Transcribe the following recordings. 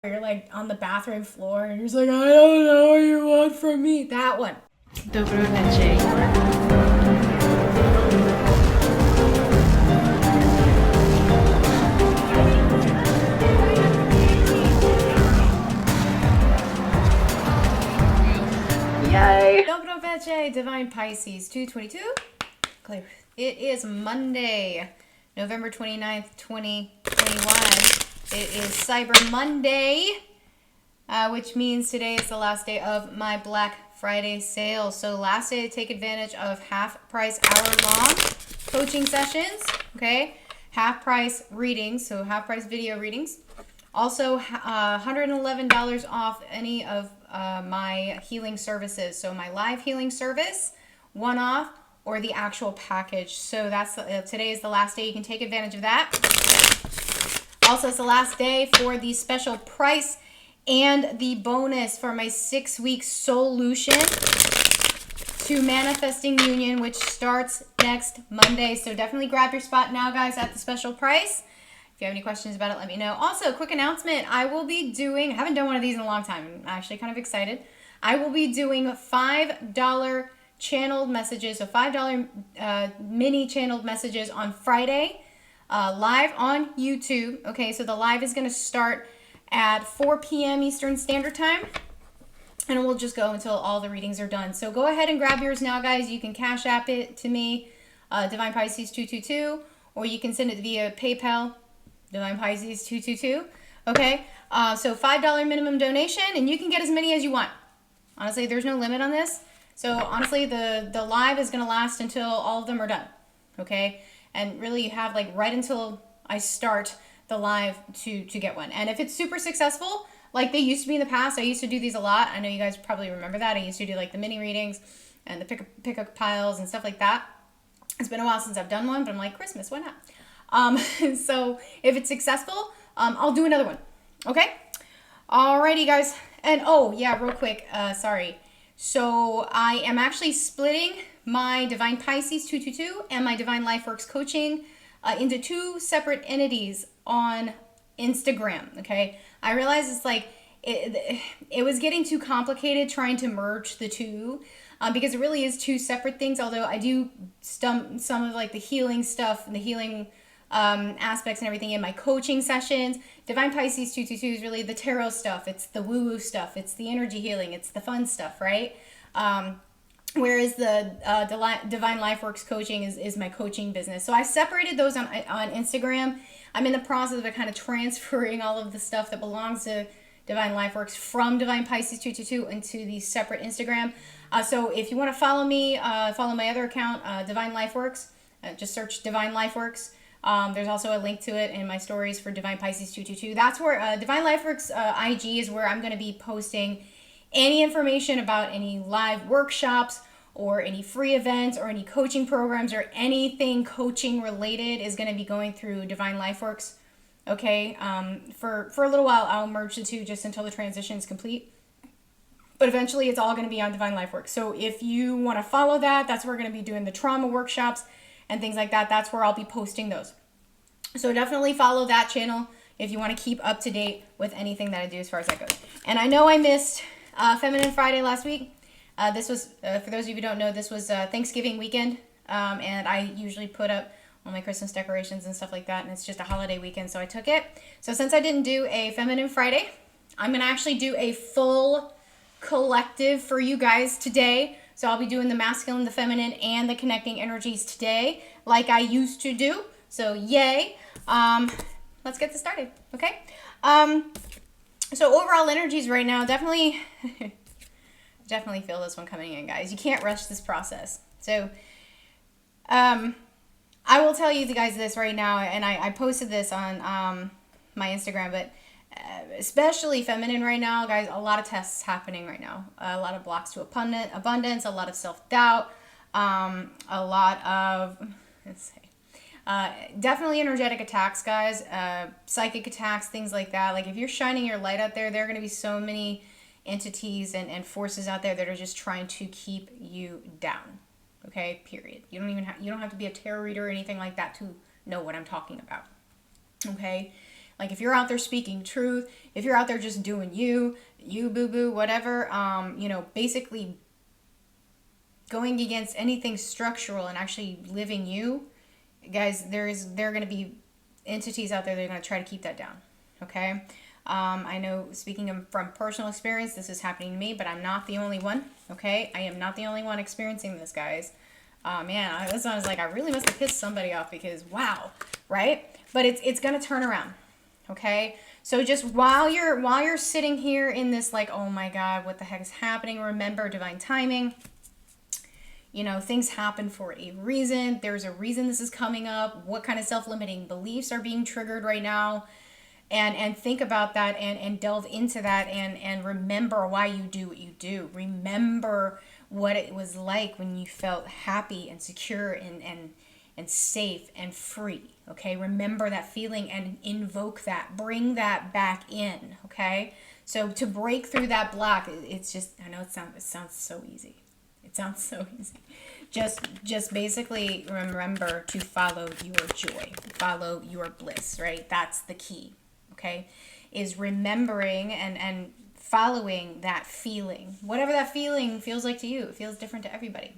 You're like on the bathroom floor and you're just like, I don't know what you want from me. That one. Dobro večer. Yay! Dobro večer, Divine Pisces 222. Clear. It is Monday, November 29th, 2021. It is Cyber Monday, which means today is the last day of my Black Friday sale. So last day to take advantage of half price hour-long coaching sessions, okay? Half price readings, so half price video readings. Also, $111 off any of my healing services. So my live healing service, one off, or the actual package. So that's today is the last day you can take advantage of that. Also, it's the last day for the special price and the bonus for my 6-week SOUL-ution to Manifesting Union, which starts next Monday. So definitely grab your spot now, guys, at the special price. If you have any questions about it, let me know. Also, quick announcement. I will be doing, I haven't done one of these in a long time. I'm actually kind of excited. I will be doing $5 channeled messages, so $5 mini channeled messages on Friday, live on YouTube. Okay, so the live is going to start at 4 p.m. Eastern Standard Time, and it will just go until all the readings are done. So go ahead and grab yours now, guys. You can Cash App it to me, Divine Pisces 222, or you can send it via PayPal, Divine Pisces 222. Okay, so $5 minimum donation, and you can get as many as you want. Honestly, there's no limit on this. So honestly, the live is going to last until all of them are done. Okay, and really you have like right until I start the live to get one. And if it's super successful, like they used to be in the past, I used to do these a lot. I know you guys probably remember that. I used to do like the mini readings and the pick up piles and stuff like that. It's been a while since I've done one, but I'm like, Christmas, why not? So if it's successful, I'll do another one. Okay? Alrighty, guys. And oh, yeah, real quick, sorry. So I am actually splitting my Divine Pisces 222 and my Divine LifeWorks coaching into two separate entities on Instagram, okay? I realized it's like, it was getting too complicated trying to merge the two because it really is two separate things, although I do some of like the healing stuff and the healing aspects and everything in my coaching sessions. Divine Pisces 222 is really the tarot stuff. It's the woo-woo stuff. It's the energy healing. It's the fun stuff, right? Whereas the Divine LifeWorks coaching is my coaching business. So I separated those on Instagram. I'm in the process of kind of transferring all of the stuff that belongs to Divine LifeWorks from Divine Pisces 222 into the separate Instagram. So if you want to follow me, follow my other account, Divine LifeWorks. Just search Divine LifeWorks. There's also a link to it in my stories for Divine Pisces 222. That's where Divine LifeWorks IG is where I'm going to be posting any information about any live workshops or any free events or any coaching programs or anything coaching related is going to be going through Divine LifeWorks. Okay, for a little while I'll merge the two just until the transition is complete. But eventually it's all going to be on Divine LifeWorks. So if you want to follow that, that's where we're going to be doing the trauma workshops and things like that. That's where I'll be posting those. So definitely follow that channel if you want to keep up to date with anything that I do as far as that goes. And I know I missed Feminine Friday last week. This was, for those of you who don't know, this was Thanksgiving weekend. And I usually put up all my Christmas decorations and stuff like that. And it's just a holiday weekend, so I took it. So since I didn't do a Feminine Friday, I'm going to actually do a full collective for you guys today. So I'll be doing the masculine, the feminine, and the connecting energies today, like I used to do. So yay. Let's get this started, okay? So overall energies right now, definitely feel this one coming in, guys. You can't rush this process. So I will tell you guys this right now, and I posted this on my Instagram, but especially feminine right now, guys, a lot of tests happening right now. A lot of blocks to abundance, a lot of self-doubt, a lot of, let's see, definitely energetic attacks, guys, psychic attacks, things like that. Like if you're shining your light out there, there are going to be so many entities and forces out there that are just trying to keep you down. Okay, period. You don't have to be a tarot reader or anything like that to know what I'm talking about. Okay, Like if you're out there speaking truth, if you're out there just doing you boo boo, whatever, basically going against anything structural and actually living you, guys, there are going to be entities out there that are going to try to keep that down. Okay. I know, speaking from personal experience, this is happening to me, but I'm not the only one. Okay. I am not the only one experiencing this, guys. Man, this one was like, I really must have pissed somebody off because wow. Right. But it's going to turn around. Okay. So just while you're sitting here in this, like, oh my God, what the heck is happening? Remember divine timing. Things happen for a reason. There's a reason this is coming up. What kind of self-limiting beliefs are being triggered right now? And think about that and delve into that and remember why you do what you do. Remember what it was like when you felt happy and secure and safe and free. Okay, remember that feeling and invoke that. Bring that back in. Okay, so to break through that block, it's just, I know it sounds so easy. It sounds so easy. Just basically remember to follow your joy, follow your bliss, right? That's the key, okay? Is remembering and following that feeling. Whatever that feeling feels like to you, it feels different to everybody,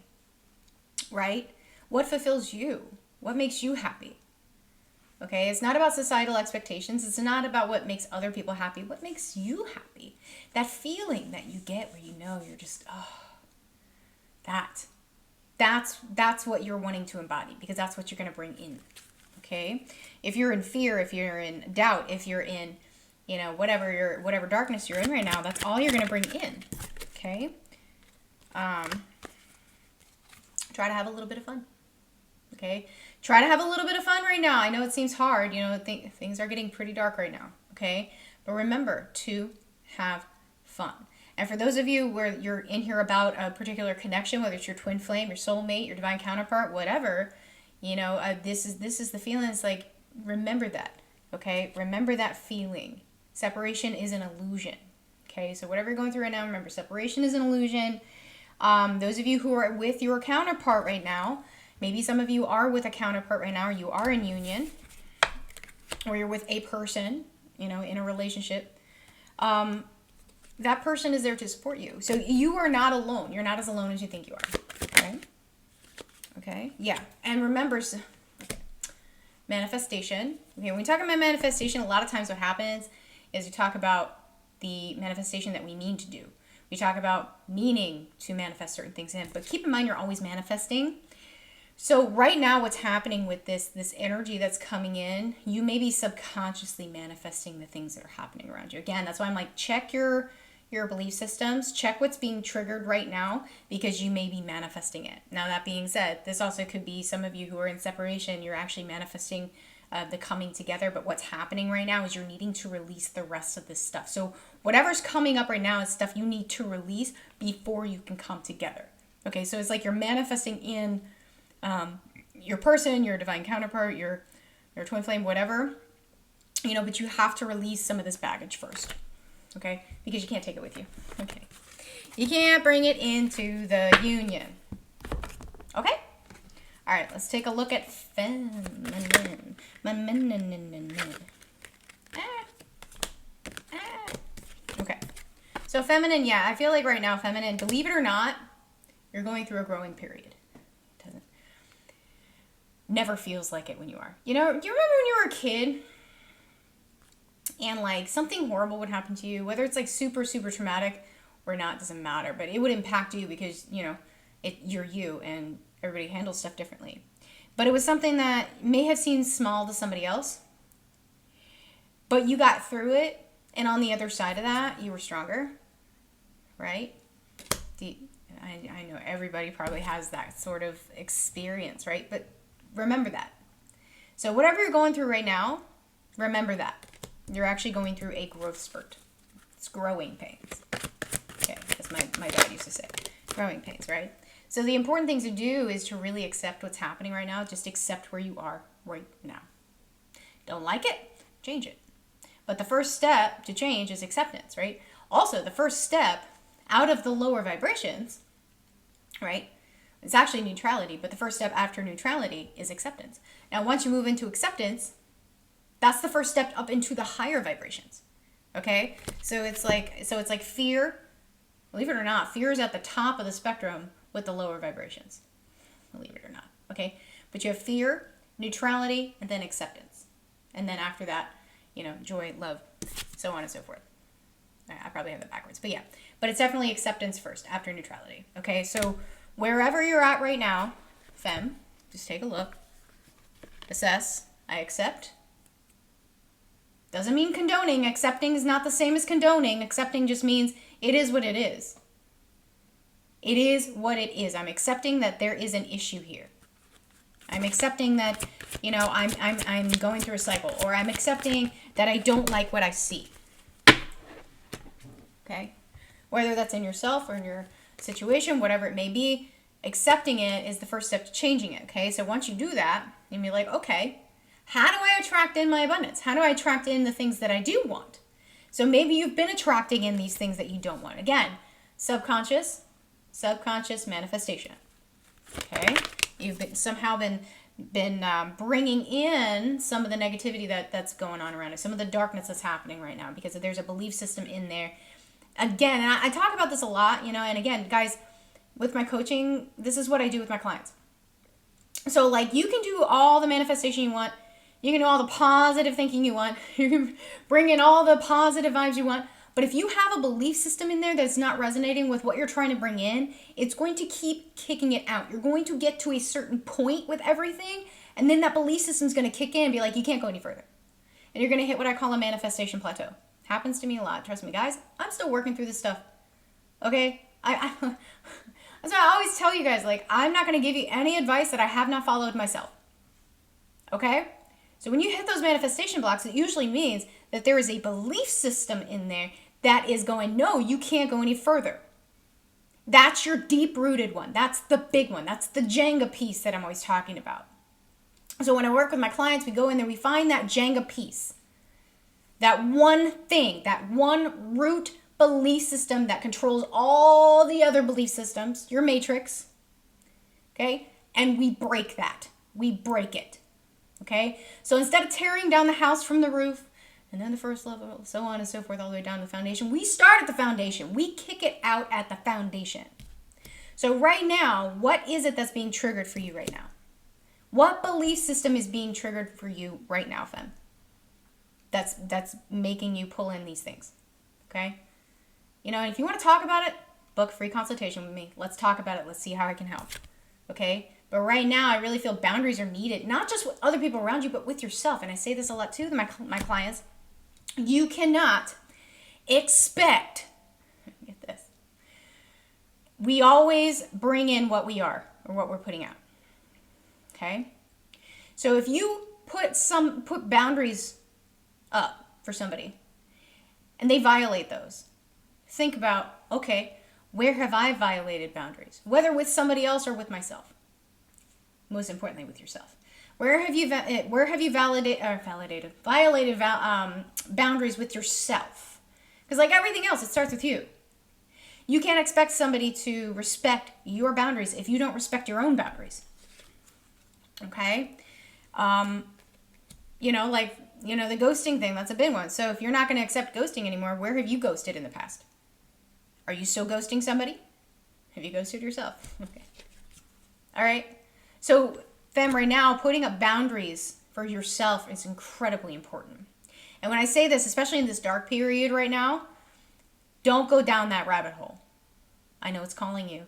right? What fulfills you? What makes you happy? Okay, it's not about societal expectations. It's not about what makes other people happy. What makes you happy? That feeling that you get where you're just, that's what you're wanting to embody, because that's what you're going to bring in. Okay, if you're in fear, if you're in doubt, if you're in whatever darkness you're in right now, that's all you're going to bring in. Okay, try to have a little bit of fun. Okay, try to have a little bit of fun right now. I know it seems hard, things are getting pretty dark right now. Okay, but remember to have fun. And for those of you where you're in here about a particular connection, whether it's your twin flame, your soulmate, your divine counterpart, whatever, this is the feeling. It's like, remember that, okay? Remember that feeling. Separation is an illusion, okay? So whatever you're going through right now, remember, separation is an illusion. Those of you who are with your counterpart right now, maybe some of you are with a counterpart right now, or you are in union, or you're with a person, in a relationship. That person is there to support you. So you are not alone. You're not as alone as you think you are. Okay? Okay? Yeah. And remember, manifestation. Okay, when we talk about manifestation, a lot of times what happens is we talk about the manifestation that we mean to do. We talk about meaning to manifest certain things in. But keep in mind, you're always manifesting. So right now, what's happening with this energy that's coming in, you may be subconsciously manifesting the things that are happening around you. Again, that's why I'm like, check your belief systems, check what's being triggered right now, because you may be manifesting it. Now, that being said, this also could be some of you who are in separation, you're actually manifesting the coming together, but what's happening right now is you're needing to release the rest of this stuff. So whatever's coming up right now is stuff you need to release before you can come together. Okay, so it's like you're manifesting in your person, your divine counterpart, your twin flame, whatever, but you have to release some of this baggage first. Okay, because you can't take it with you. Okay, you can't bring it into the union. Okay, all right, let's take a look at feminine. Okay, so feminine, yeah, I feel like right now, feminine, believe it or not, you're going through a growing period. It doesn't, never feels like it when you are. Do you remember when you were a kid? And like something horrible would happen to you, whether it's like super, super traumatic or not, doesn't matter. But it would impact you because, you're you and everybody handles stuff differently. But it was something that may have seemed small to somebody else. But you got through it. And on the other side of that, you were stronger. Right? I know everybody probably has that sort of experience, right? But remember that. So whatever you're going through right now, remember that. You're actually going through a growth spurt. It's growing pains. Okay, as my dad used to say. Growing pains, right? So the important thing to do is to really accept what's happening right now. Just accept where you are right now. Don't like it? Change it. But the first step to change is acceptance, right? Also, the first step out of the lower vibrations, right? It's actually neutrality, but the first step after neutrality is acceptance. Now, once you move into acceptance, That's the first step up into the higher vibrations. Okay? So it's like fear. Believe it or not, fear is at the top of the spectrum with the lower vibrations. Believe it or not. Okay? But you have fear, neutrality, and then acceptance. And then after that, joy, love, so on and so forth. I probably have that backwards, but yeah. But it's definitely acceptance first, after neutrality. Okay, so wherever you're at right now, Fem, just take a look. Assess. I accept. Doesn't mean condoning. Accepting is not the same as condoning. Accepting just means it is what it is. It is what it is. I'm accepting that there is an issue here. I'm accepting that, I'm going through a cycle, or I'm accepting that I don't like what I see. Okay? Whether that's in yourself or in your situation, whatever it may be, accepting it is the first step to changing it. Okay? So once you do that, you'll be like, okay, how do I attract in my abundance? How do I attract in the things that I do want? So maybe you've been attracting in these things that you don't want. Again, subconscious manifestation. Okay? You've somehow been bringing in some of the negativity that's going on around it, some of the darkness that's happening right now, because there's a belief system in there. Again, and I talk about this a lot, and again, guys, with my coaching, this is what I do with my clients. So, like, you can do all the manifestation you want. You can do all the positive thinking you want. You can bring in all the positive vibes you want. But if you have a belief system in there that's not resonating with what you're trying to bring in, it's going to keep kicking it out. You're going to get to a certain point with everything, and then that belief system's going to kick in and be like, you can't go any further. And you're going to hit what I call a manifestation plateau. Happens to me a lot. Trust me, guys. I'm still working through this stuff. Okay? That's why I always tell you guys, like, I'm not going to give you any advice that I have not followed myself. Okay? So when you hit those manifestation blocks, it usually means that there is a belief system in there that is going, no, you can't go any further. That's your deep-rooted one. That's the big one. That's the Jenga piece that I'm always talking about. So when I work with my clients, we go in there, we find that Jenga piece. That one thing, that one root belief system that controls all the other belief systems, your matrix. Okay? And we break that. We break it. Okay? So instead of tearing down the house from the roof, and then the first level, so on and so forth, all the way down to the foundation, we start at the foundation. We kick it out at the foundation. So right now, what is it that's being triggered for you right now? What belief system is being triggered for you right now, Fem? That's making you pull in these things. Okay? And if you want to talk about it, book a free consultation with me. Let's talk about it. Let's see how I can help. Okay? But right now, I really feel boundaries are needed, not just with other people around you, but with yourself. And I say this a lot too to my clients. You cannot expect, get this, we always bring in what we are or what we're putting out. Okay? So if you put boundaries up for somebody and they violate those, think about, okay, where have I violated boundaries? Whether with somebody else or with myself. Most importantly, with yourself. Where have you violated boundaries with yourself? Because like everything else, it starts with you. You can't expect somebody to respect your boundaries if you don't respect your own boundaries. Okay? The ghosting thing, that's a big one. So if you're not going to accept ghosting anymore, where have you ghosted in the past? Are you still ghosting somebody? Have you ghosted yourself? Okay. All right. So, Fem, right now, putting up boundaries for yourself is incredibly important. And when I say this, especially in this dark period right now, don't go down that rabbit hole. I know it's calling you.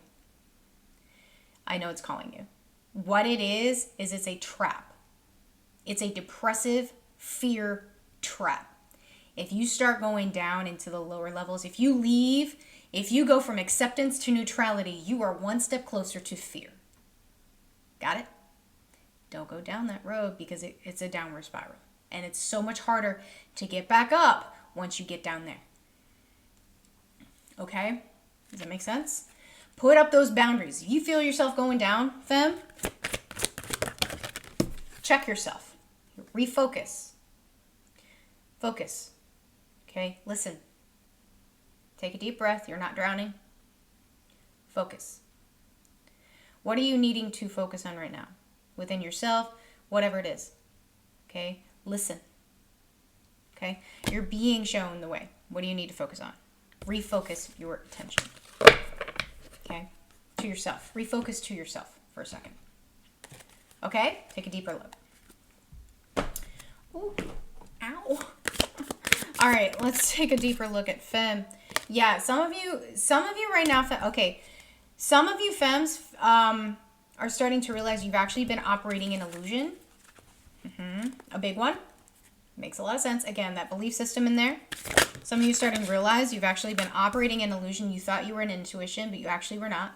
What it is it's a trap. It's a depressive fear trap. If you start going down into the lower levels, if you go from acceptance to neutrality, you are one step closer to fear. Got it? Don't go down that road because it's a downward spiral. And it's so much harder to get back up once you get down there. Okay? Does that make sense? Put up those boundaries. If you feel yourself going down, Fem, check yourself. Refocus. Focus. Okay? Listen. Take a deep breath. You're not drowning. Focus. What are you needing to focus on right now? Within yourself, whatever it is. Okay? Listen. Okay? You're being shown the way. What do you need to focus on? Refocus your attention. Okay? To yourself. Refocus to yourself for a second. Okay? Take a deeper look. Ooh. Ow. All right, let's take a deeper look at Femme. Yeah, some of you right now, okay, some of you femmes are starting to realize you've actually been operating in illusion. A big one. Makes a lot of sense. Again, that belief system in there. Some of you starting to realize you've actually been operating in illusion. You thought you were in intuition, but you actually were not.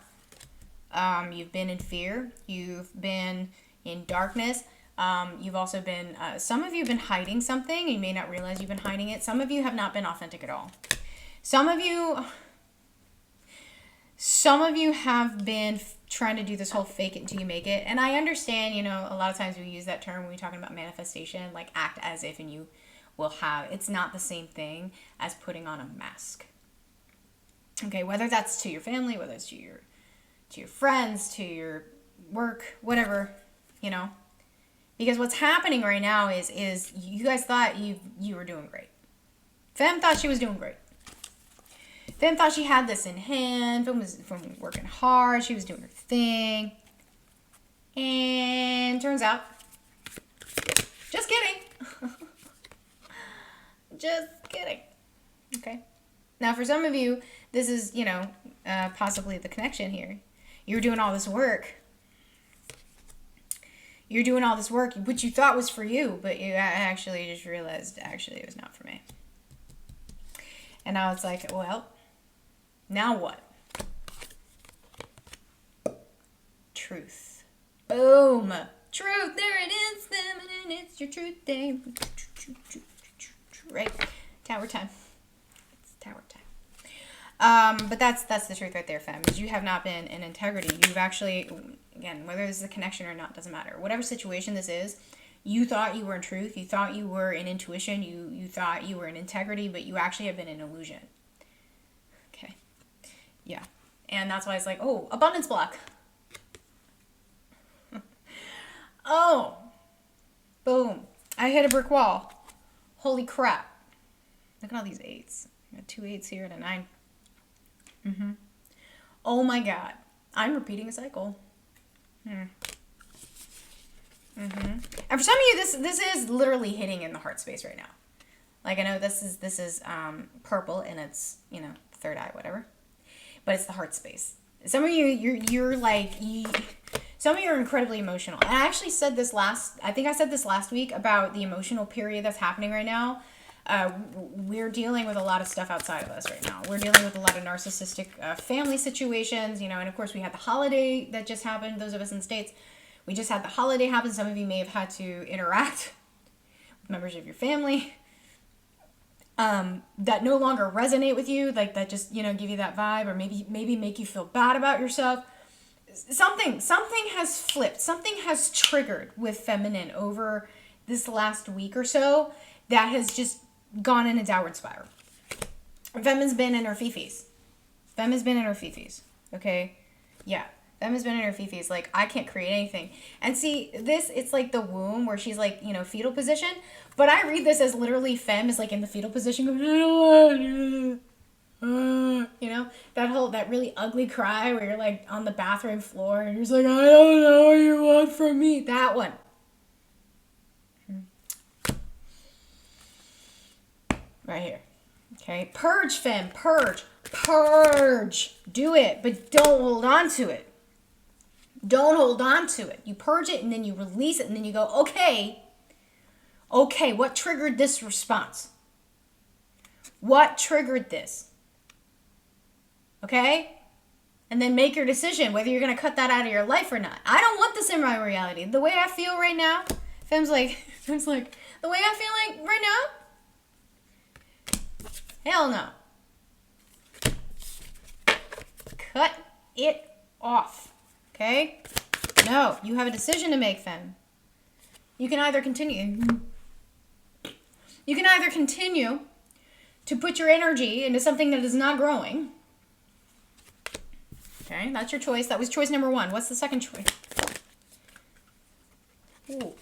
You've been in fear. You've been in darkness. You've also been, some of you have been hiding something. You may not realize you've been hiding it. Some of you have not been authentic at all. Some of you have been trying to do this whole fake it until you make it. And I understand, you know, a lot of times we use that term when we're talking about manifestation, like act as if and you will have. It's not the same thing as putting on a mask. Okay, whether that's to your family, whether it's to your friends, to your work, whatever, you know. Because what's happening right now is you guys thought you were doing great. Femme thought she was doing great. Femme thought she had this in hand. Femme was working hard. She was doing her thing. And turns out, just kidding. Just kidding. Okay. Now, for some of you, this is, you know, possibly the connection here. You're doing all this work. You're doing all this work, which you thought was for you, but you actually just realized, actually, it was not for me. And now it's like, well, now what? Truth. Boom. Truth. There it is. Feminine. It's your truth day. Right? Tower time. It's tower time. But that's the truth right there, fam. Is you have not been in integrity. You've actually, again, whether this is a connection or not, doesn't matter. Whatever situation this is, you thought you were in truth. You thought you were in intuition. You thought you were in integrity, but you actually have been in illusion. Okay. Yeah. And that's why it's like, oh, abundance block. Oh. Boom. I hit a brick wall. Holy crap. Look at all these 8s. I got 2 8s here and a 9. Oh my God. I'm repeating a cycle. And for some of you, this is literally hitting in the heart space right now. Like, I know this is purple and it's, you know, third eye, whatever. But it's the heart space. Some of you, you're like, some of you are incredibly emotional. And I actually said this I think I said this last week about the emotional period that's happening right now. We're dealing with a lot of stuff outside of us right now. We're dealing with a lot of narcissistic family situations, you know, and of course we had the holiday that just happened. Those of us in the States, we just had the holiday happen. Some of you may have had to interact with members of your family that no longer resonate with you, like that just, you know, give you that vibe, or maybe make you feel bad about yourself. Something has flipped. Something has triggered with feminine over this last week or so that has just gone in a downward spiral. Femme has been in her fifis. Okay? Yeah. Femme has been in her fifis. Like, I can't create anything. And see, it's like the womb where she's like, you know, fetal position. But I read this as literally Femme is like in the fetal position going, I don't want you know, that really ugly cry where you're like on the bathroom floor and you're just like, I don't know what you want from me. That one. Right here. Okay. Purge, femme. Purge. Do it, but don't hold on to it. Don't hold on to it. You purge it and then you release it and then you go, okay, what triggered this response? What triggered this? Okay? And then make your decision whether you're going to cut that out of your life or not. I don't want this in my reality. The way I feel right now, Fem's like, the way I feel like right now, hell no. Cut it off. Okay? No, you have a decision to make, Femme. You can either continue to put your energy into something that is not growing. Okay, that's your choice. That was choice number 1. What's the second choice? Ooh.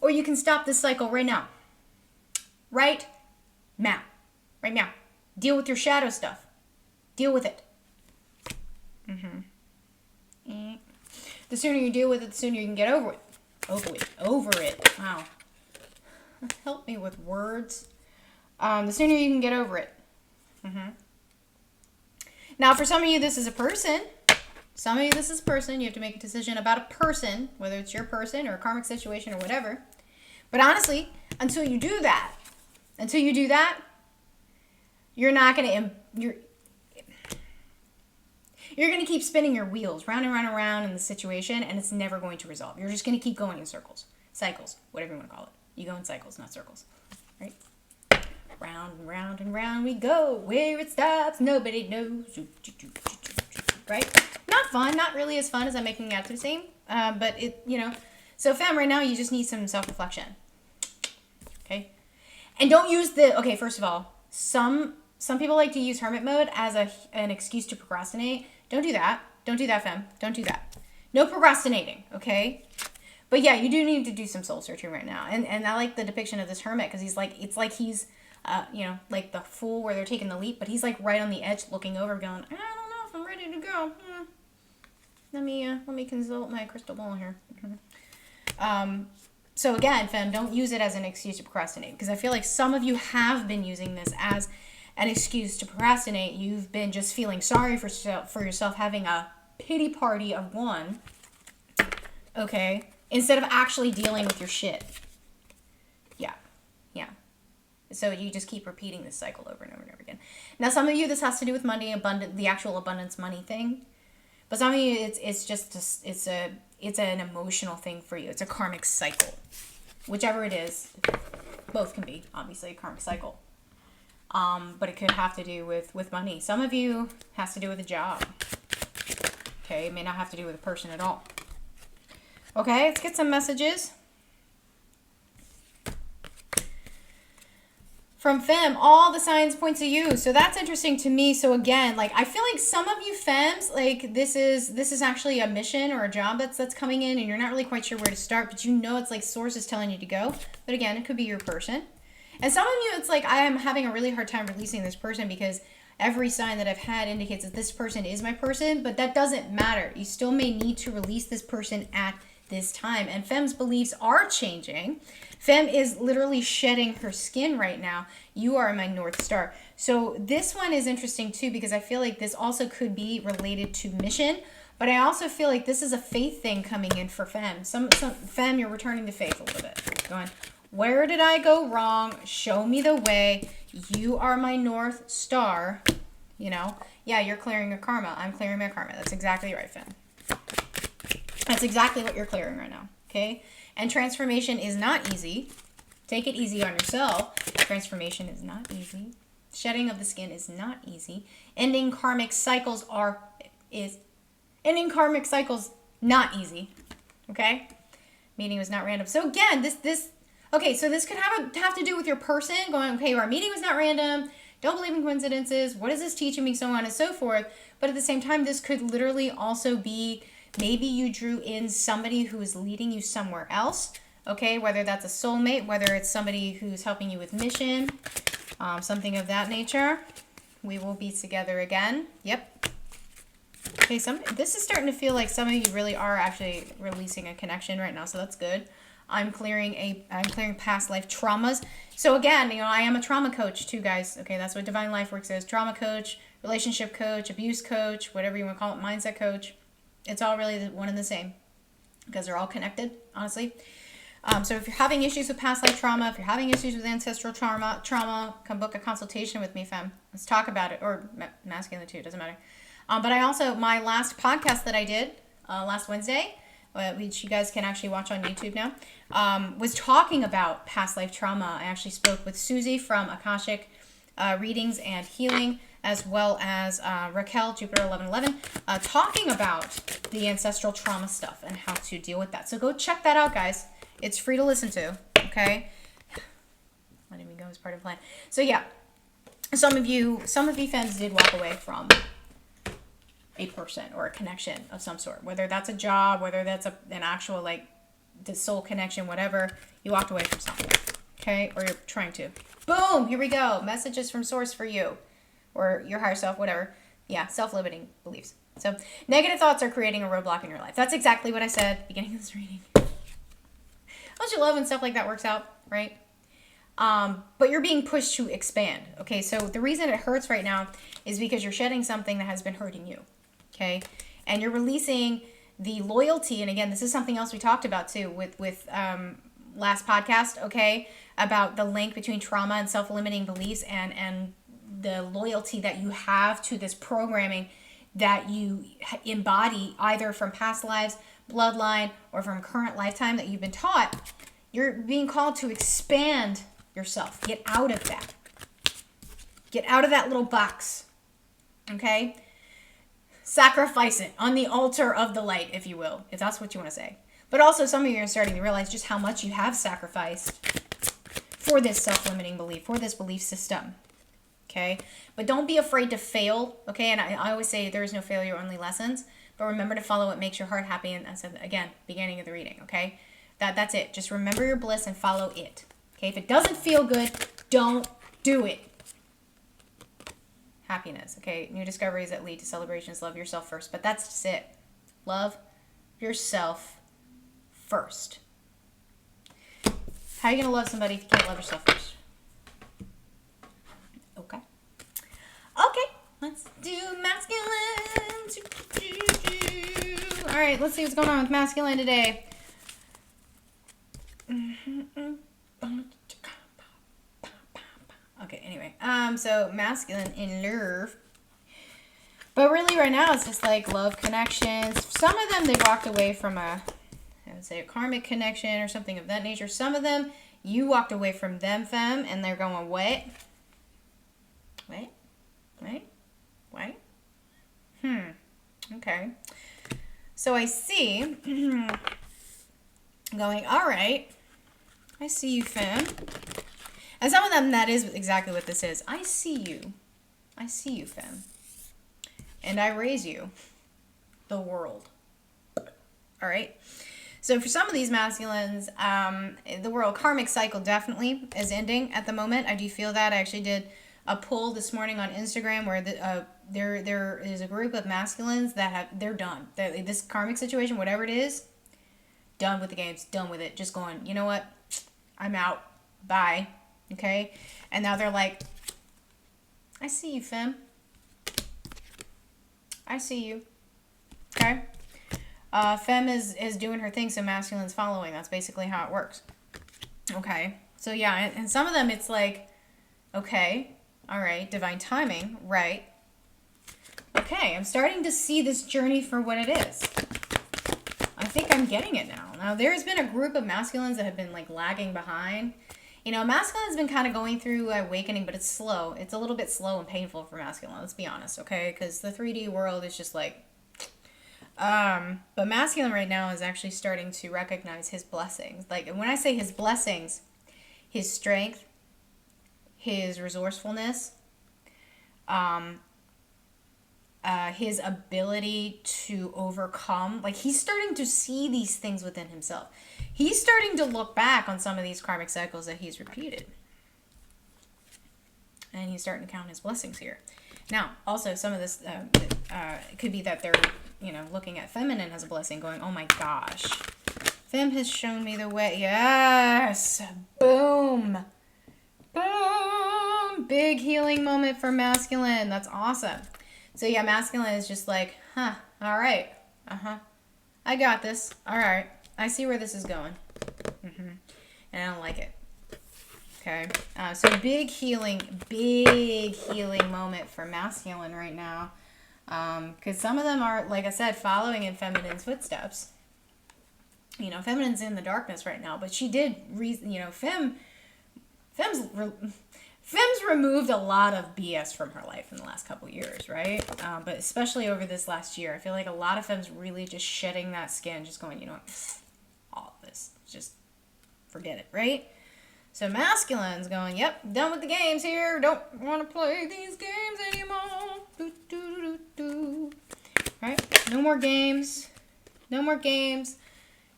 Or you can stop this cycle right now. Right Now. Right now. Deal with your shadow stuff. Deal with it. The sooner you deal with it, the sooner you can get over it. Over it. Wow. Help me with words. The sooner you can get over it. Now, for some of you, this is a person. Some of you, this is a person. You have to make a decision about a person, whether it's your person or a karmic situation or whatever. But honestly, until you do that, you're not going to... You're going to keep spinning your wheels round and round and round in the situation, and it's never going to resolve. You're just going to keep going in circles. Cycles. Whatever you want to call it. You go in cycles, not circles. Right? Round and round and round we go. Where it stops, nobody knows. Right? Not fun. Not really as fun as I'm making it out to the same. But it, So fam, right now you just need some self-reflection. Okay? And don't use okay, first of all, some people like to use hermit mode as an excuse to procrastinate. Don't do that. Don't do that, fam. Don't do that. No procrastinating, okay? But yeah, you do need to do some soul searching right now. And I like the depiction of this hermit because it's like he's, like the fool where they're taking the leap, but he's like right on the edge looking over going, I don't know if I'm ready to go. Let me consult my crystal ball here. So again, fam, don't use it as an excuse to procrastinate because I feel like some of you have been using this as an excuse to procrastinate. You've been just feeling sorry for yourself, having a pity party of one, okay, instead of actually dealing with your shit. Yeah. So you just keep repeating this cycle over and over and over again. Now, some of you, this has to do with money, the actual abundance money thing. But some of you, it's an emotional thing for you. It's a karmic cycle. Whichever it is, both can be, obviously, a karmic cycle. But it could have to do with money. Some of you has to do with a job. Okay, it may not have to do with a person at all. Okay, let's get some messages. From Fem, all the signs point to you. So that's interesting to me. So again, like I feel like some of you Fems, like this is actually a mission or a job that's coming in and you're not really quite sure where to start, but it's like source is telling you to go. But again, it could be your person. And some of you, it's like I am having a really hard time releasing this person because every sign that I've had indicates that this person is my person, but that doesn't matter. You still may need to release this person at this time. And Fem's beliefs are changing. Fem is literally shedding her skin right now. You are my North Star. So this one is interesting too because I feel like this also could be related to mission, but I also feel like this is a faith thing coming in for Fem. Some Fem, you're returning to faith a little bit. Going, where did I go wrong? Show me the way. You are my North Star. Yeah, you're clearing your karma. I'm clearing my karma. That's exactly right, Fem. That's exactly what you're clearing right now, okay? And transformation is not easy. Take it easy on yourself. Transformation is not easy. Shedding of the skin is not easy. Ending karmic cycles not easy, okay? Meeting was not random. So again, okay, so this could have to do with your person going, okay, our meeting was not random. Don't believe in coincidences. What is this teaching me? So on and so forth. But at the same time, this could literally also be maybe you drew in somebody who is leading you somewhere else, okay? Whether that's a soulmate, whether it's somebody who's helping you with mission, something of that nature. We will be together again. Yep. Okay, this is starting to feel like some of you really are actually releasing a connection right now, so that's good. I'm clearing past life traumas. So again, I am a trauma coach too, guys. Okay, that's what Divine Life Works is. Trauma coach, relationship coach, abuse coach, whatever you want to call it, mindset coach. It's all really one and the same because they're all connected, honestly. So if you're having issues with past life trauma, if you're having issues with ancestral trauma, come book a consultation with me, fam. Let's talk about it, or masculine too, doesn't matter. But I also, my last podcast that I did last Wednesday, which you guys can actually watch on YouTube now, was talking about past life trauma. I actually spoke with Susie from Akashic Readings and Healing, as well as Raquel, Jupiter 1111, talking about the ancestral trauma stuff and how to deal with that. So go check that out, guys. It's free to listen to, okay? Letting me go as part of the plan. So yeah, some of you fans did walk away from a person or a connection of some sort, whether that's a job, whether that's an actual, like, the soul connection, whatever. You walked away from something, Okay, or you're trying to. Boom, here we go. Messages from source for you or your higher self, whatever. Yeah, self-limiting beliefs. So negative thoughts are creating a roadblock in your life. That's exactly what I said at the beginning of this reading. Don't you love when stuff like that works out, right? But you're being pushed to expand. Okay, so the reason it hurts right now is because you're shedding something that has been hurting you. Okay, and you're releasing the loyalty. And again, this is something else we talked about too with last podcast. Okay, about the link between trauma and self-limiting beliefs and the loyalty that you have to this programming that you embody either from past lives, bloodline, or from current lifetime that you've been taught. You're being called to expand yourself. Get out of that. Get out of that little box. Okay? Sacrifice it on the altar of the light, if you will, if that's what you want to say. But also, some of you are starting to realize just how much you have sacrificed for this self-limiting belief, for this belief system. Okay? But don't be afraid to fail. Okay? And I always say there is no failure, only lessons. But remember to follow what makes your heart happy. And I said, again, beginning of the reading. Okay? That's it. Just remember your bliss and follow it. Okay? If it doesn't feel good, don't do it. Happiness. Okay? New discoveries that lead to celebrations. Love yourself first. But that's just it. Love yourself first. How are you going to love somebody if you can't love yourself first? Okay. Okay. Let's do masculine. All right. Let's see what's going on with masculine today. Okay, anyway. So masculine in love. But really right now it's just like love connections. Some of them they walked away from I would say a karmic connection or something of that nature. Some of them you walked away from them, femme, and they're going, what? Wait. Okay. So I see going, all right. I see you, femme. And some of them, that is exactly what this is. I see you. I see you, femme. And I raise you. The world. All right? So for some of these masculines, the world karmic cycle definitely is ending at the moment. I do feel that. I actually did a poll this morning on Instagram where there is a group of masculines that they're done. This karmic situation, whatever it is, done with the games, done with it. Just going, you know what? I'm out. Bye. Okay? And now they're like, I see you, femme. I see you. Okay? Femme is doing her thing, so masculine's following. That's basically how it works. Okay? So yeah, and some of them it's like, okay, all right, divine timing, right. Okay, I'm starting to see this journey for what it is. I think I'm getting it now. Now, there's been a group of masculines that have been like lagging behind. You know, masculine's been kind of going through awakening, but it's slow. It's a little bit slow and painful for masculine, let's be honest, okay? Because the 3D world is just like... but masculine right now is actually starting to recognize his blessings. Like, when I say his blessings, his strength, his resourcefulness, his ability to overcome. Like, he's starting to see these things within himself. He's starting to look back on some of these karmic cycles that he's repeated. And he's starting to count his blessings here. Now, also, some of this it could be that they're, you know, looking at feminine as a blessing, going, oh my gosh. Femme has shown me the way. Yes! Boom! Boom! Big healing moment for masculine. That's awesome. So yeah, masculine is just like, huh, all right. I got this. All right. I see where this is going. And I don't like it. Okay. So big healing moment for masculine right now. Because some of them are, like I said, following in feminine's footsteps. You know, feminine's in the darkness right now, but she did, Fem's removed a lot of BS from her life in the last couple years, right? But especially over this last year, I feel like a lot of Fem's really just shedding that skin, just going, you know what, all of this, just forget it, right? So masculine's going, yep, done with the games here, don't want to play these games anymore. Right? No more games.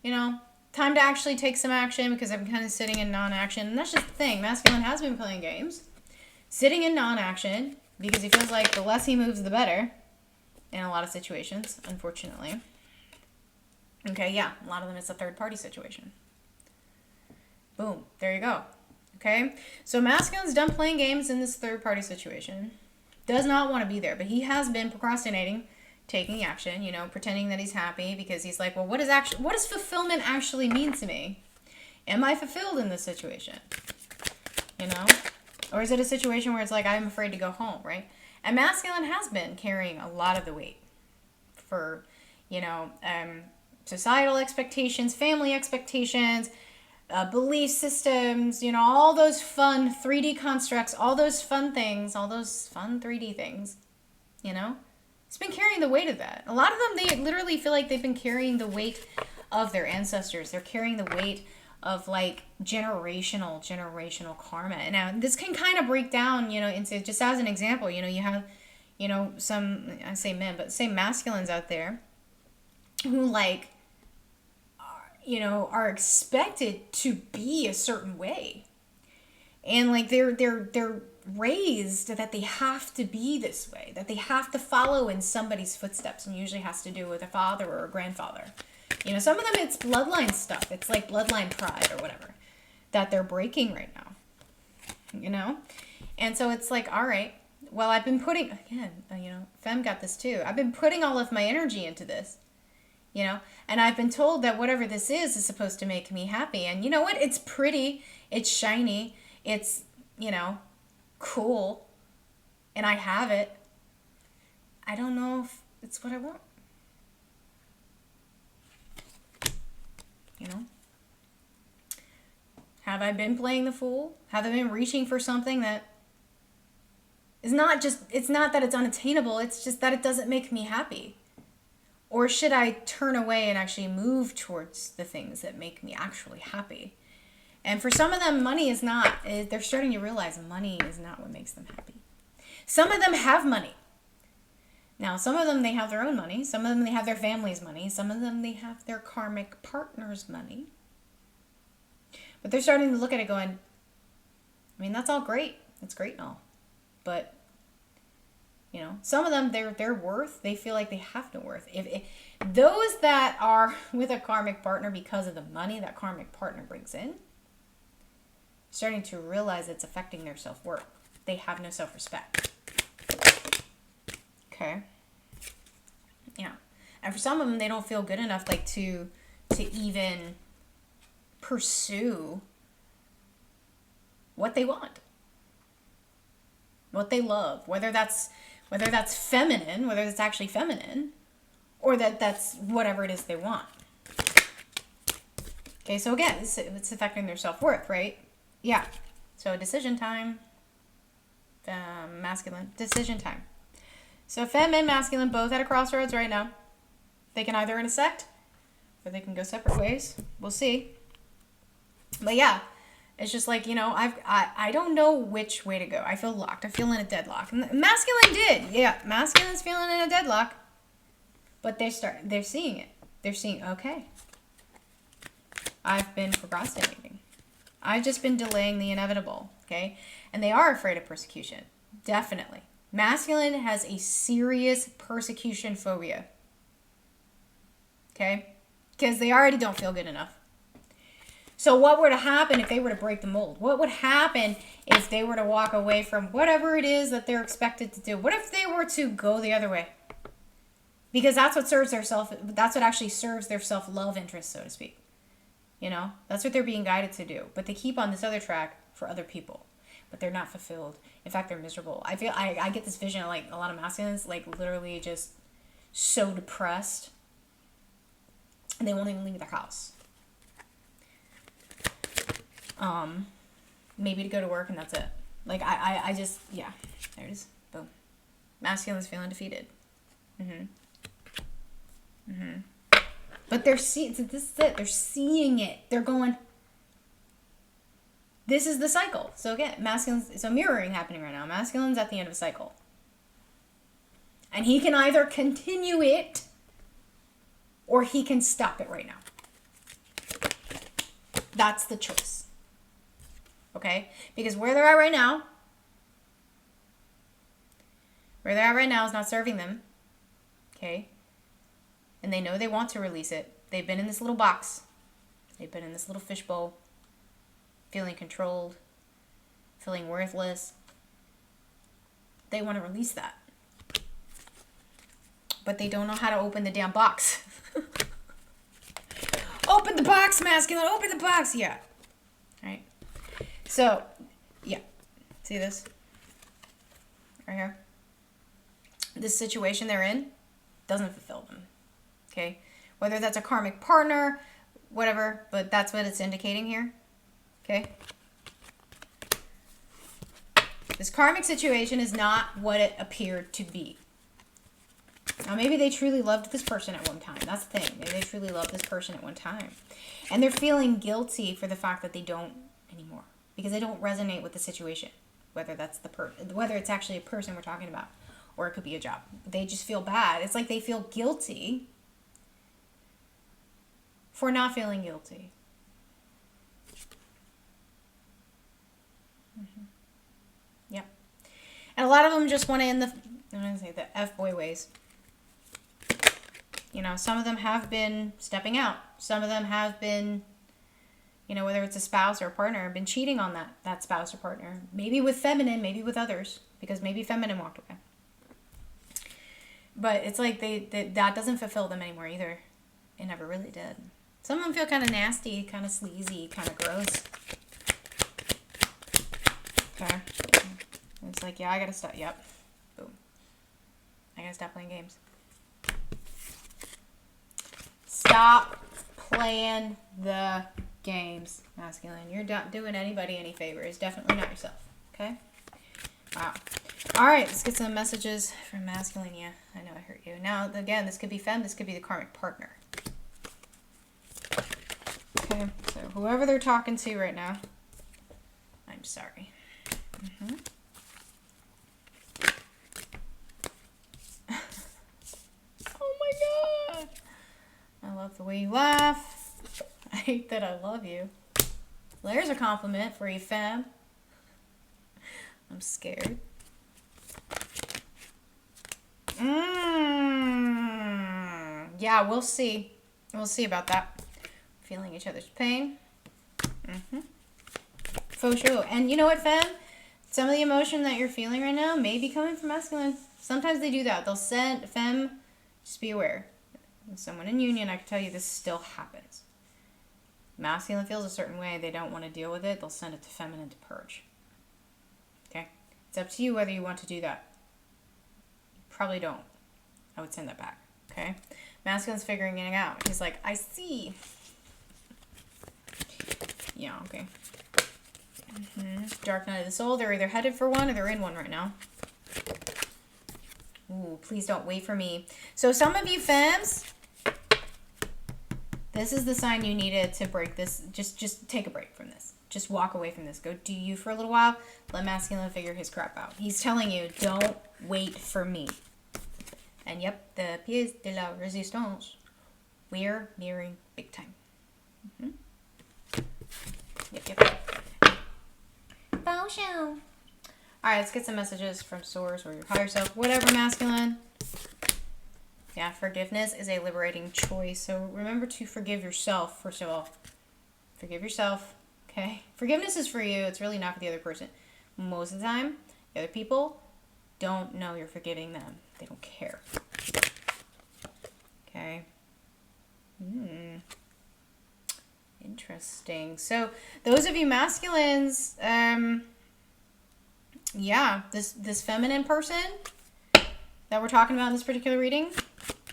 You know, time to actually take some action because I'm kind of sitting in non-action. And that's just the thing. Masculine has been playing games. Sitting in non-action because he feels like the less he moves, the better. In a lot of situations, unfortunately. Okay, yeah. A lot of them it's a third-party situation. Boom. There you go. Okay? So masculine's done playing games in this third-party situation. Does not want to be there. But he has been procrastinating, taking action, you know, pretending that he's happy because he's like, well, what does fulfillment actually mean to me? Am I fulfilled in this situation? You know? Or is it a situation where it's like, I'm afraid to go home, right? And masculine has been carrying a lot of the weight for, you know, societal expectations, family expectations, belief systems, you know, all those fun 3D constructs, all those fun things, all those fun 3D things, you know? It's been carrying the weight of that. A lot of them, they literally feel like they've been carrying the weight of their ancestors. They're carrying the weight of like generational karma. And now this can kind of break down, you know, into just as an example, you know, you have, you know, some, I say men, but say masculines out there who like, you know, are expected to be a certain way. And like they're raised that they have to be this way, that they have to follow in somebody's footsteps, and usually has to do with a father or a grandfather. You know, some of them it's bloodline stuff. It's like bloodline pride or whatever that they're breaking right now. You know? And so it's like, all right, well, I've been putting, again, you know, Femme got this too. I've been putting all of my energy into this, you know, and I've been told that whatever this is supposed to make me happy. And you know what? It's pretty, it's shiny, it's, you know, cool, and I have it. I don't know if it's what I want. You know? Have I been playing the fool? Have I been reaching for something that is not just, it's not that it's unattainable, it's just that it doesn't make me happy? Or should I turn away and actually move towards the things that make me actually happy? And for some of them, money is not, they're starting to realize money is not what makes them happy. Some of them have money. Now, some of them, they have their own money. Some of them, they have their family's money. Some of them, they have their karmic partner's money. But they're starting to look at it going, I mean, that's all great. It's great and all. But, you know, some of them, their worth, they feel like they have no worth. If those that are with a karmic partner because of the money that karmic partner brings in, starting to realize it's affecting their self-worth. They have no self-respect. Okay. Yeah. And for some of them, they don't feel good enough like to even pursue what they want, what they love, whether that's feminine, whether it's actually feminine, or that's whatever it is they want. Okay, so again, it's affecting their self-worth, right? Yeah. So decision time. Masculine. Decision time. So femme and masculine both at a crossroads right now. They can either intersect or they can go separate ways. We'll see. But yeah, it's just like, you know, I don't know which way to go. I feel locked. I feel in a deadlock. And masculine did. Yeah, masculine's feeling in a deadlock. But they're seeing it. They're seeing, okay, I've been procrastinating. I've just been delaying the inevitable, okay? And they are afraid of persecution. Definitely. Masculine has a serious persecution phobia. Okay? Because they already don't feel good enough. So what were to happen if they were to break the mold? What would happen if they were to walk away from whatever it is that they're expected to do? What if they were to go the other way? Because that's what that's what actually serves their self-love interest, so to speak. You know, that's what they're being guided to do. But they keep on this other track for other people. But they're not fulfilled. In fact, they're miserable. I feel I get this vision of like a lot of masculines like literally just so depressed. And they won't even leave their house. Maybe to go to work and that's it. Like I just, yeah, there it is. Boom. Masculine's feeling defeated. But this is it. They're seeing it. They're going, this is the cycle. So again, masculine's, so mirroring happening right now. Masculine's at the end of a cycle. And he can either continue it or he can stop it right now. That's the choice. Okay? Because where they're at right now is not serving them. Okay? And they know they want to release it. They've been in this little box. They've been in this little fishbowl, feeling controlled, feeling worthless. They want to release that. But they don't know how to open the damn box. Open the box, masculine. Open the box. Yeah. Right. So, yeah. See this? Right here. This situation they're in doesn't fulfill them. Okay? Whether that's a karmic partner, whatever, but that's what it's indicating here. Okay? This karmic situation is not what it appeared to be. Now, maybe they truly loved this person at one time. That's the thing. Maybe they truly loved this person at one time. And they're feeling guilty for the fact that they don't anymore. Because they don't resonate with the situation. Whether that's whether it's actually a person we're talking about. Or it could be a job. They just feel bad. It's like they feel guilty for not feeling guilty. Yep. And a lot of them just want to end the F-boy ways. You know, some of them have been stepping out. Some of them have been, you know, whether it's a spouse or a partner, been cheating on that spouse or partner. Maybe with feminine, maybe with others. Because maybe feminine walked away. But it's like that doesn't fulfill them anymore either. It never really did. Some of them feel kind of nasty, kind of sleazy, kind of gross. Okay. It's like, yeah, I gotta stop. Yep. Boom. I gotta stop playing games. Stop playing the games, masculine. You're not doing anybody any favors. Definitely not yourself. Okay? Wow. All right, let's get some messages from masculine. Yeah, I know I hurt you. Now, again, this could be femme. This could be the karmic partner. Okay, so whoever they're talking to right now, I'm sorry. Oh my God. I love the way you laugh. I hate that I love you. Well, there's a compliment for you, femme. I'm scared. Yeah, we'll see. We'll see about that. Feeling each other's pain. For sure. And you know what, femme? Some of the emotion that you're feeling right now may be coming from masculine. Sometimes they do that. They'll send femme, just be aware. With someone in union, I can tell you this still happens. Masculine feels a certain way. They don't want to deal with it. They'll send it to feminine to purge. Okay? It's up to you whether you want to do that. You probably don't. I would send that back. Okay? Masculine's figuring it out. He's like, I see. Yeah, okay. Dark night of the soul. They're either headed for one or they're in one right now. Ooh, please don't wait for me. So some of you femmes, this is the sign you needed to break this. Just take a break from this. Just walk away from this. Go do you for a little while. Let masculine figure his crap out. He's telling you, don't wait for me. And yep, the pièce de la résistance. We're mirroring big time. Yep. All right, let's get some messages from source or your higher self, whatever, masculine. Yeah, forgiveness is a liberating choice. So remember to forgive yourself, first of all. Forgive yourself, okay? Forgiveness is for you. It's really not for the other person. Most of the time, the other people don't know you're forgiving them. They don't care. Okay? Interesting. So those of you masculines, yeah, this feminine person that we're talking about in this particular reading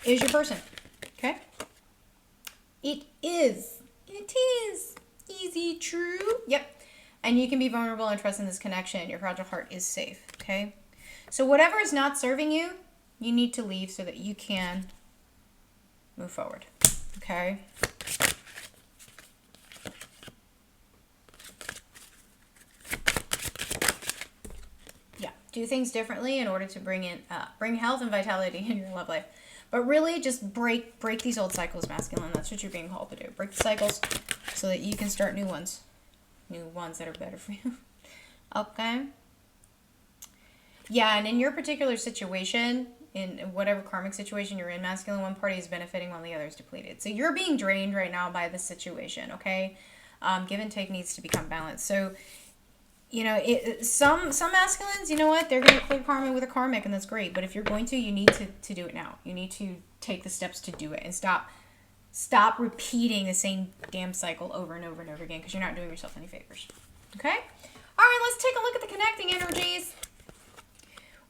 is your person. Okay? It is easy, true. Yep. And you can be vulnerable and trust in this connection. Your fragile heart is safe. Okay? So whatever is not serving you, you need to leave so that you can move forward. Okay? Yeah, do things differently in order to bring health and vitality in your love life. But really, just break these old cycles, masculine. That's what you're being called to do. Break the cycles so that you can start new ones that are better for you. Okay. Yeah, and in your particular situation, in whatever karmic situation you're in, masculine, one party is benefiting while the other is depleted. So you're being drained right now by this situation, okay? Give and take needs to become balanced. So, you know, some masculines, you know what? They're going to clear karma with a karmic, and that's great. But if you're going to, you need to do it now. You need to take the steps to do it and stop repeating the same damn cycle over and over and over again, because you're not doing yourself any favors. Okay? All right, let's take a look at the connecting energies.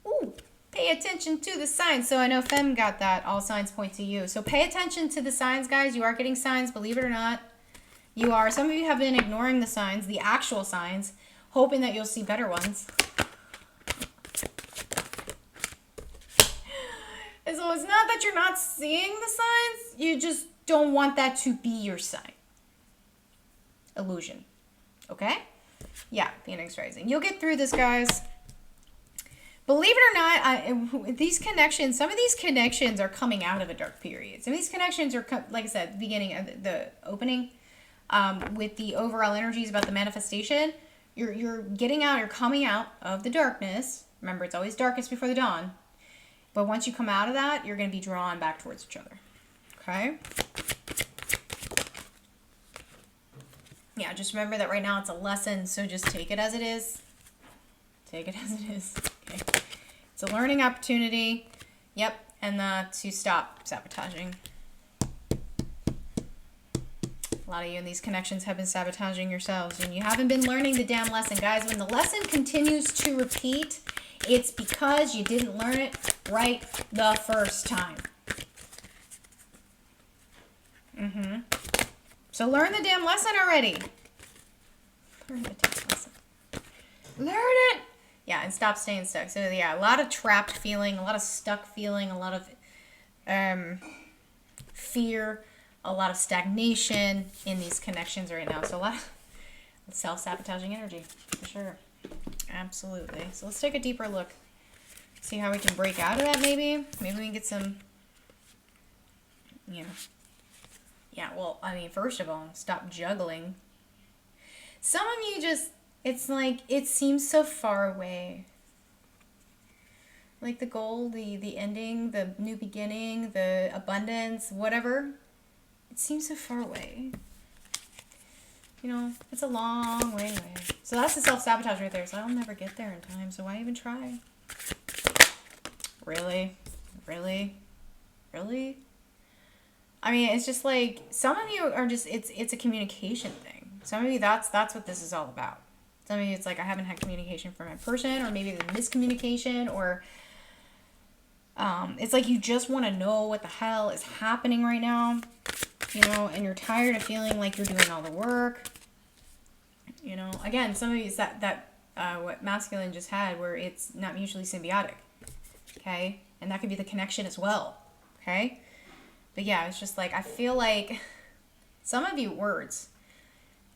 Ooh, pay attention to the signs. So I know Fem got that. All signs point to you. So pay attention to the signs, guys. You are getting signs, believe it or not. You are. Some of you have been ignoring the signs, the actual signs, hoping that you'll see better ones. And so it's not that you're not seeing the signs. You just don't want that to be your sign. Illusion. Okay? Yeah, Phoenix Rising. You'll get through this, guys. Believe it or not, these connections, some of these connections are coming out of a dark period. Some of these connections are, like I said, the beginning of the opening, with the overall energies about the manifestation. You're getting out, you're coming out of the darkness. Remember, it's always darkest before the dawn. But once you come out of that, you're going to be drawn back towards each other. Okay? Yeah, just remember that right now it's a lesson, so just take it as it is. Take it as it is. Okay. It's a learning opportunity. Yep. And to stop sabotaging. A lot of you in these connections have been sabotaging yourselves, and you haven't been learning the damn lesson. Guys, when the lesson continues to repeat, it's because you didn't learn it right the first time. So learn the damn lesson already. Learn the damn lesson. Learn it! Yeah, and stop staying stuck. So yeah, a lot of trapped feeling, a lot of stuck feeling, a lot of fear, a lot of stagnation in these connections right now. So a lot of self-sabotaging energy, for sure. Absolutely. So let's take a deeper look. See how we can break out of that, maybe? Maybe we can get some, you know. Yeah, well, I mean, first of all, stop juggling. Some of you just, it's like, it seems so far away. Like the goal, the ending, the new beginning, the abundance, whatever. It seems so far away. You know, it's a long way away. So that's the self-sabotage right there. So I'll never get there in time, so why even try? Really? Really? Really? I mean, it's just like, some of you are just, it's a communication thing. Some of you, that's what this is all about. Some of you, it's like, I haven't had communication from my person, or maybe the miscommunication, or it's like you just want to know what the hell is happening right now, you know, and you're tired of feeling like you're doing all the work. You know, again, some of you, it's that what masculine just had, where it's not mutually symbiotic. Okay? And that could be the connection as well. Okay? But yeah, it's just like, I feel like some of you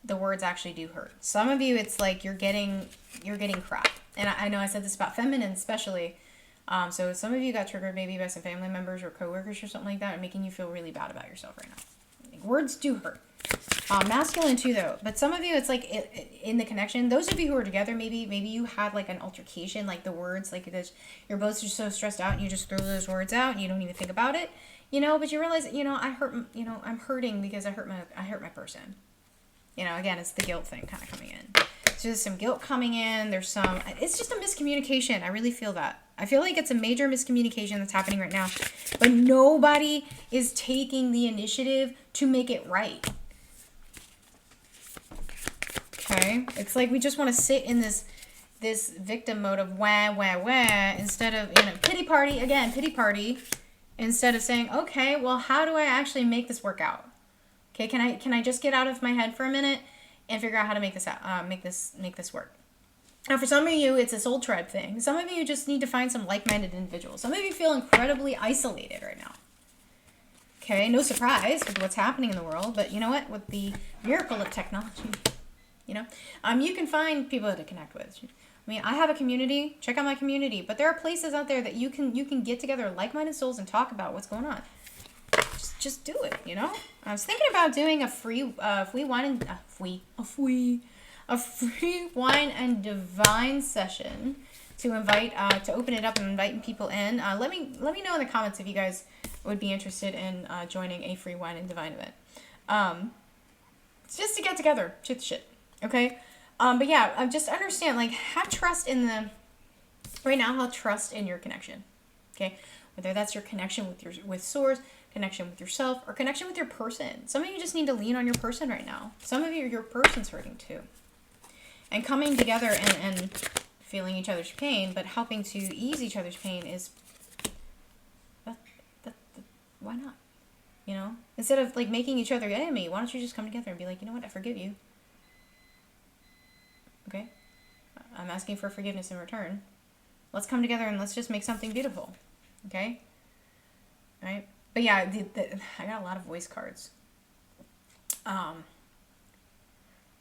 the words actually do hurt. Some of you, it's like you're getting crap. And I know I said this about feminine especially. So some of you got triggered maybe by some family members or coworkers or something like that, and making you feel really bad about yourself right now. Like, words do hurt. Masculine too, though. But some of you, it's like in the connection. Those of you who are together, maybe you had like an altercation, like the words, like this. You're both just so stressed out, and you just throw those words out, and you don't even think about it, you know. But you realize, you know, I'm hurting because I hurt my person. You know, again, it's the guilt thing kind of coming in. So there's some guilt coming in. It's just a miscommunication. I really feel that. I feel like it's a major miscommunication that's happening right now, but nobody is taking the initiative to make it right. Okay? It's like we just want to sit in this victim mode of wah, wah, wah, instead of, you know, pity party, instead of saying, okay, well, how do I actually make this work out? Okay, can I just get out of my head for a minute and figure out how to make this out, make this work? Now, for some of you, it's a soul tribe thing. Some of you just need to find some like-minded individuals. Some of you feel incredibly isolated right now. Okay, no surprise with what's happening in the world, but you know what? With the miracle of technology, you know, you can find people to connect with. I mean, I have a community. Check out my community. But there are places out there that you can get together like-minded souls and talk about what's going on. Just do it, you know? I was thinking about doing a free wine and divine session to invite to open it up and inviting people in. Let me know in the comments if you guys would be interested in joining a free wine and divine event. It's just to get together, chit shit, okay? But yeah, just understand, like, have trust in have trust in your connection, okay? Whether that's your connection with source, connection with yourself, or connection with your person. Some of you just need to lean on your person right now. Some of you, your person's hurting too. And coming together and feeling each other's pain, but helping to ease each other's pain is, why not? You know? Instead of, like, making each other enemy, why don't you just come together and be like, you know what, I forgive you. Okay? I'm asking for forgiveness in return. Let's come together and let's just make something beautiful. Okay? Right? But yeah, I got a lot of voice cards.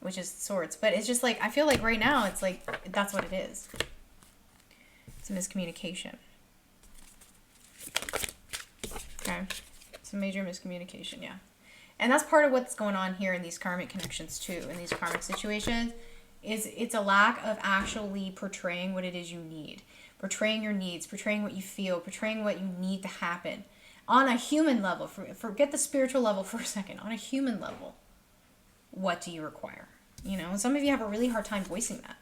Which is swords. But it's just like, I feel like right now, it's like, that's what it is. It's a miscommunication. Okay? It's a major miscommunication, yeah. And that's part of what's going on here in these karmic connections too, in these karmic situations, is it's a lack of actually portraying what it is you need. Portraying your needs, portraying what you feel, portraying what you need to happen. On a human level, forget the spiritual level for a second, on a human level, what do you require? You know, some of you have a really hard time voicing that,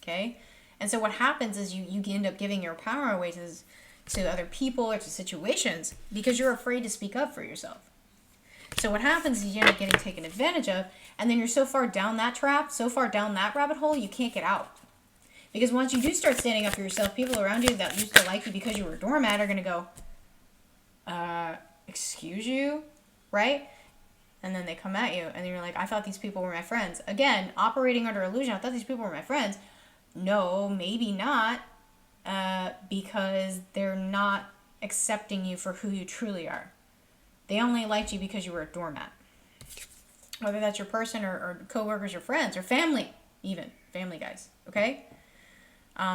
okay? And so what happens is you end up giving your power away to other people or to situations because you're afraid to speak up for yourself. So what happens is you end up getting taken advantage of, and then you're so far down that trap, so far down that rabbit hole, you can't get out. Because once you do start standing up for yourself, people around you that used to like you because you were a doormat are going to go, excuse you, right? And then they come at you, and you're like, I thought these people were my friends. Again, operating under illusion, I thought these people were my friends. No, maybe not, because they're not accepting you for who you truly are. They only liked you because you were a doormat. Whether that's your person or coworkers or friends or family, even. Family guys, okay?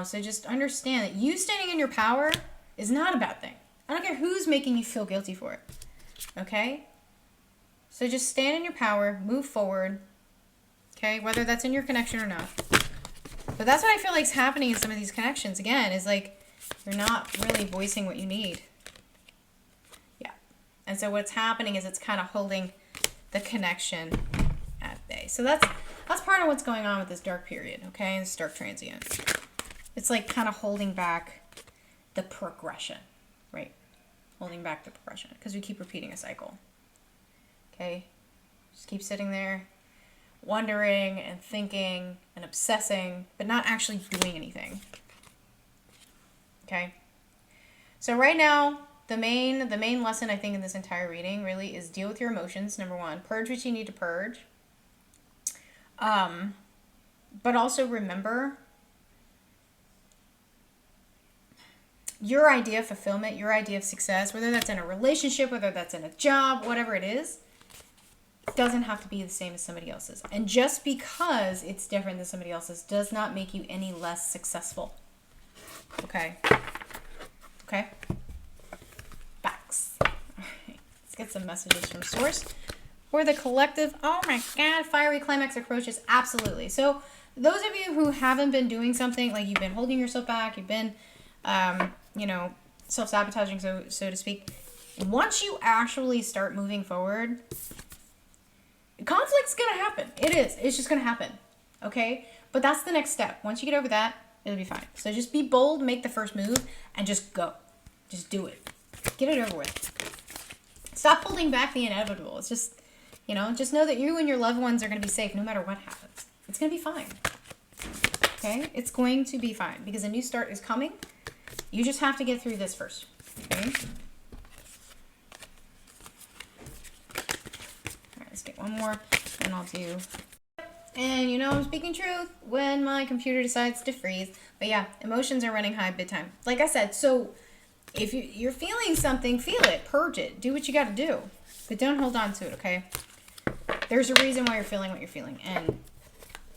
So just understand that you standing in your power is not a bad thing. I don't care who's making you feel guilty for it, okay? So just stand in your power, move forward, okay? Whether that's in your connection or not. But that's what I feel like is happening in some of these connections. Again, is like you're not really voicing what you need. Yeah. And so what's happening is it's kind of holding the connection at bay. So that's part of what's going on with this dark period, okay? And this dark transient. It's like kind of holding back the progression, right? Holding back the progression because we keep repeating a cycle. Okay? Just keep sitting there wondering and thinking and obsessing, but not actually doing anything. Okay? So right now, the main lesson I think in this entire reading really is deal with your emotions, number one. Purge what you need to purge. But also remember your idea of fulfillment, your idea of success, whether that's in a relationship, whether that's in a job, whatever it is, doesn't have to be the same as somebody else's. And just because it's different than somebody else's does not make you any less successful. Okay? Okay? Facts. All right. Let's get some messages from Source. For the collective, oh my God, fiery climax approaches. Absolutely. So those of you who haven't been doing something, like you've been holding yourself back, you've been, self-sabotaging, so to speak, once you actually start moving forward, conflict's gonna happen. It is. It's just gonna happen. Okay? But that's the next step. Once you get over that, it'll be fine. So just be bold, make the first move, and just go. Just do it. Get it over with. Stop holding back the inevitable. It's just, just know that you and your loved ones are gonna be safe no matter what happens. It's gonna be fine. Okay? It's going to be fine because a new start is coming. You just have to get through this first. Okay? Let's get one more, and I'll do. And I'm speaking truth when my computer decides to freeze. But yeah, emotions are running high big time. Like I said, so if you're feeling something, feel it, purge it, do what you got to do, but don't hold on to it. Okay? There's a reason why you're feeling what you're feeling, and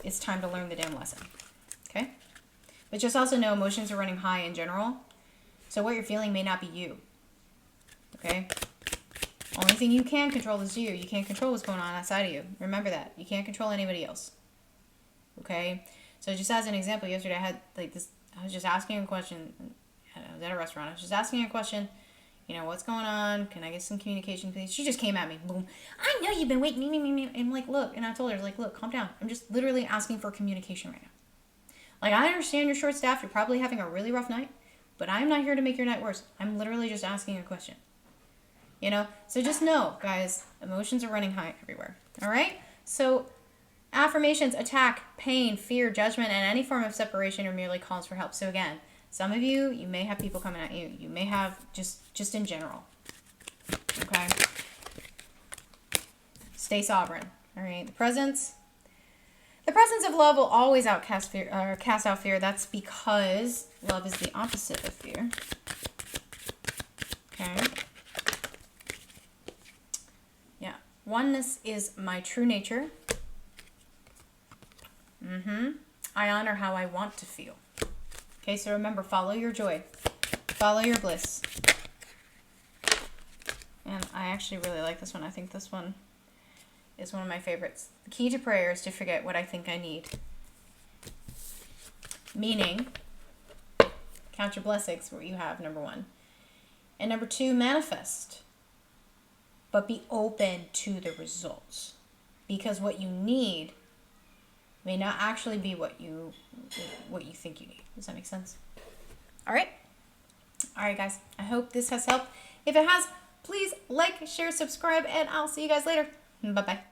it's time to learn the damn lesson. Okay? But just also know emotions are running high in general. So what you're feeling may not be you. Okay? Only thing you can control is you. You can't control what's going on outside of you. Remember that. You can't control anybody else. Okay? So just as an example, yesterday I had like this, I was just asking a question. I was at a restaurant. I was just asking a question. You know, what's going on? Can I get some communication, please? She just came at me. Boom. I know you've been waiting. And I'm like, look. And I told her, like, look, calm down. I'm just literally asking for communication right now. Like, I understand you're short-staffed. You're probably having a really rough night. But I'm not here to make your night worse. I'm literally just asking a question. You know? So just know, guys, emotions are running high everywhere. All right? So affirmations, attack, pain, fear, judgment, and any form of separation or merely calls for help. So again, some of you, you may have people coming at you. You may have just in general. Okay? Stay sovereign. All right? The presence of love will always outcast fear, or cast out fear. That's because love is the opposite of fear. Okay? Yeah. Oneness is my true nature. I honor how I want to feel. Okay, so remember, follow your joy. Follow your bliss. And I actually really like this one. I think this one is one of my favorites. The key to prayer is to forget what I think I need. Meaning, count your blessings, what you have, number 1. And number 2, manifest. But be open to the results. Because what you need may not actually be what you think you need. Does that make sense? All right, guys. I hope this has helped. If it has, please like, share, subscribe, and I'll see you guys later. Bye-bye.